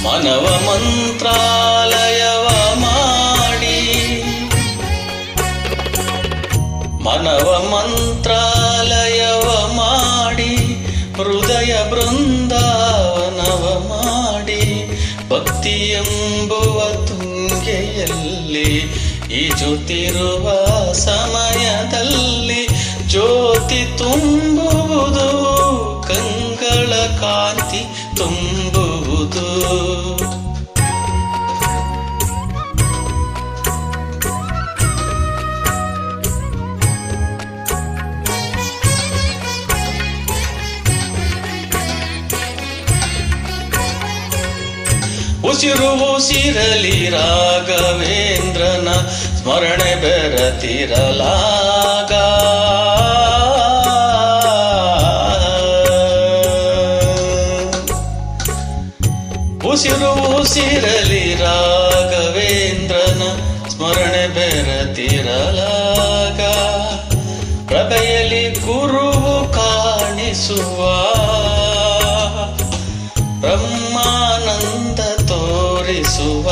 ಮನವ ಮಂತ್ರಾಲಯವ ಮಾಡಿ, ಮನವ ಮಂತ್ರಾಲಯವ ಮಾಡಿ, ಹೃದಯ ಬೃಂದಾವನವ ಮಾಡಿ, ಭಕ್ತಿ ಎಂಬುವ ತುಂಗೆಯಲ್ಲಿ ಈಜುತ್ತಿರುವ ಸಮಯದಲ್ಲಿ ಜ್ಯೋತಿ ತುಂಬುವುದು, ಕಂಗಳ ಕಾಂತಿ ತುಂಬುವುದು. ಉಸಿರು ಉಸಿರಲಿ ರಾಘವೇಂದ್ರನ ಸ್ಮರಣೆ ಬೆರತಿರಲಾಗ, ಉಸಿರು ಉಸಿರಲಿ ರಾಘವೇಂದ್ರನ ಸ್ಮರಣೆ ಬೆರತಿರಲಾಗ, ಪ್ರಭೆಯಲ್ಲಿ ಗುರುವು ಕಾಣಿಸುವ ಬ್ರಹ್ಮಾನಂದ ತೋರಿಸುವ,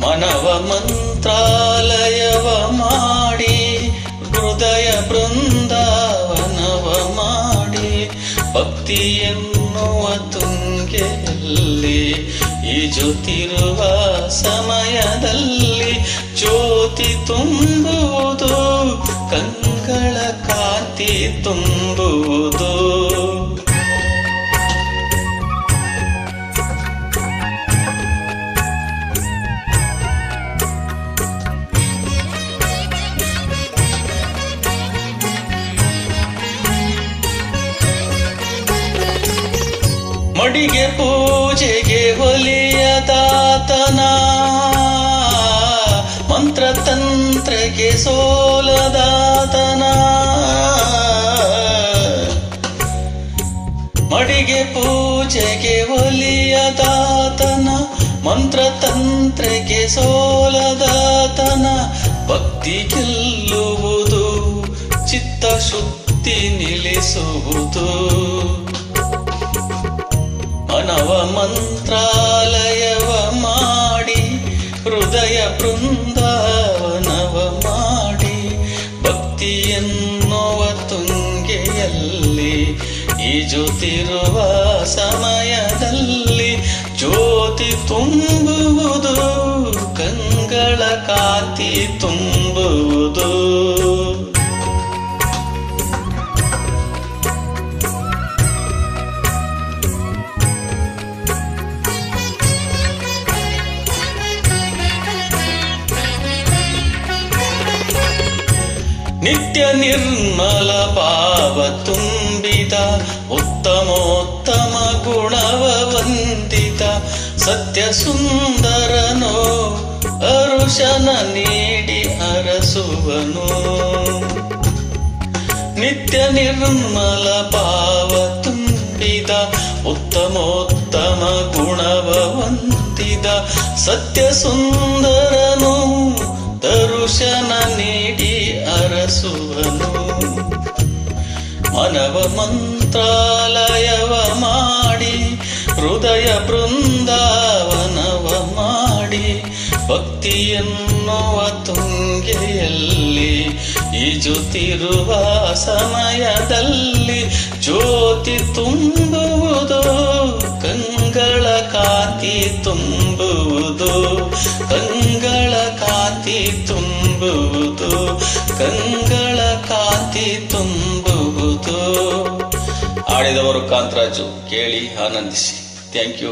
ಮನವ ಮಂತ್ರಾಲಯವ ಮಾಡಿ, ಹೃದಯ ಬೃಂದಾವನವ ಮಾಡಿ, ಭಕ್ತಿ ಎನ್ನುವ ತುಂಗೆಯಲ್ಲಿ ಈಜುತ್ತಿರುವ ಸಮಯದಲ್ಲಿ ಜ್ಯೋತಿ ತುಂಬುವುದು, ಕಂಗಳ ಕಾಂತಿ ತುಂಬುವುದು. ಮಡಿಗೆ ಪೂಜೆಗೆ ಒಲಿಯದಾತನ, ಮಂತ್ರತಂತ್ರಕ್ಕೆ ಸೋಲದಾತನ, ಮಡಿಗೆ ಪೂಜೆಗೆ ಒಲಿಯದಾತನ, ಮಂತ್ರತಂತ್ರಕ್ಕೆ ಸೋಲದಾತನ, ಭಕ್ತಿ ಗೆಲ್ಲುವುದು, ಚಿತ್ತ ಶುದ್ಧಿ ನಿಲ್ಲಿಸುವುದು, ಮನವ ಮಂತ್ರಾಲಯವ ಮಾಡಿ, ಹೃದಯ ಬೃಂದಾವನವ ಮಾಡಿ, ಭಕ್ತಿ ಎನ್ನುವ ತುಂಗೆಯಲ್ಲಿ ಈಜುತ್ತಿರುವ ಸಮಯದಲ್ಲಿ ಜ್ಯೋತಿ ತುಂಬುವುದು, ಕಂಗಳ ಕಾಂತಿ ತುಂಬುವುದು. ನಿತ್ಯ ನಿರ್ಮಲ ಭಾವ ತುಂಬಿದ, ಉತ್ತಮೋತ್ತಮ ಗುಣವ ವಂದಿತ, ಸತ್ಯ ಸುಂದರನೋ ಅರುಷನ ನೀಡಿ ಅರಸುವನು. ನಿತ್ಯ ನಿರ್ಮಲ ಭಾವ ತುಂಬಿದ, ಉತ್ತಮೋತ್ತಮ ಗುಣವ ವಂದಿದ, ಸತ್ಯ ಸುಂದರನು ದರುಶನ ನೀಡಿ ಅರಸುವನು. ಮನವ ಮಂತ್ರಾಲಯವ ಮಾಡಿ, ಹೃದಯ ಬೃಂದಾವನವ ಮಾಡಿ, ಭಕ್ತಿ ಎನ್ನುವ ತುಂಗೆಯಲ್ಲಿ ಈಜುತ್ತಿರುವ ಸಮಯದಲ್ಲಿ ಜ್ಯೋತಿ ತುಂಬುವುದು, ಕಂಗಳ ಕಾಂತಿ ತುಂಬುವುದು, ಕಂಗಳ ಕಾಂತಿ ತುಂಬುವುದು, ಕಂಗಳ ಕಾಂತಿ ತುಂಬುವುದು. ಆಡಿದವರು ಕಾಂತರಾಜು. ಕೇಳಿ ಆನಂದಿಸಿ. Thank you.